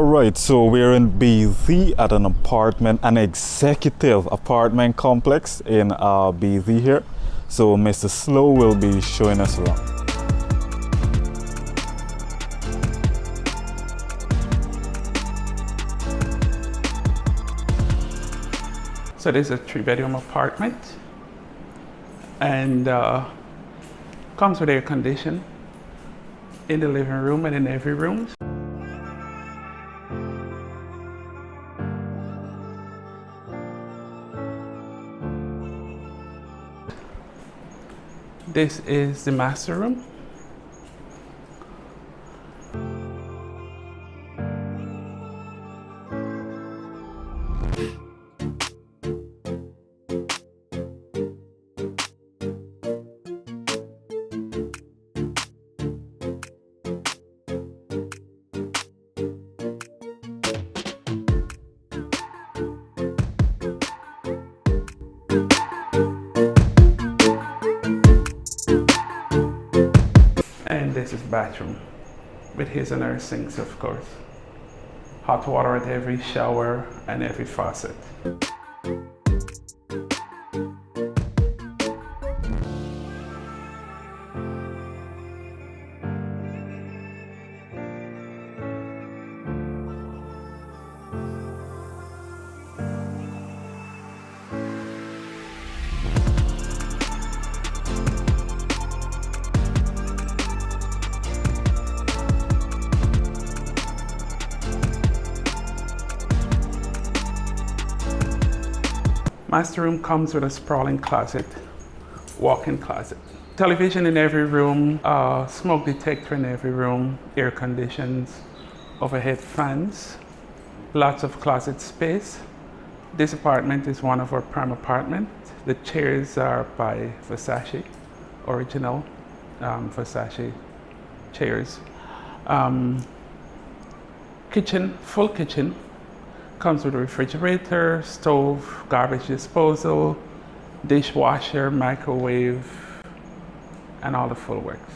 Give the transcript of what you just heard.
Alright, so we're in BZ at an executive apartment complex in BZ here. So Mr. Slow will be showing us around. So this is a 3-bedroom apartment and comes with air conditioning in the living room and in every room. This is the master room. And this is bathroom with his and her sinks, of course. Hot water at every shower and every faucet. Master room comes with a sprawling closet, walk-in closet. Television in every room, smoke detector in every room, air conditions, overhead fans, lots of closet space. This apartment is one of our prime apartments. The chairs are by Versace, original Versace chairs. Kitchen, full kitchen. Comes with a refrigerator, stove, garbage disposal, dishwasher, microwave, and all the full works.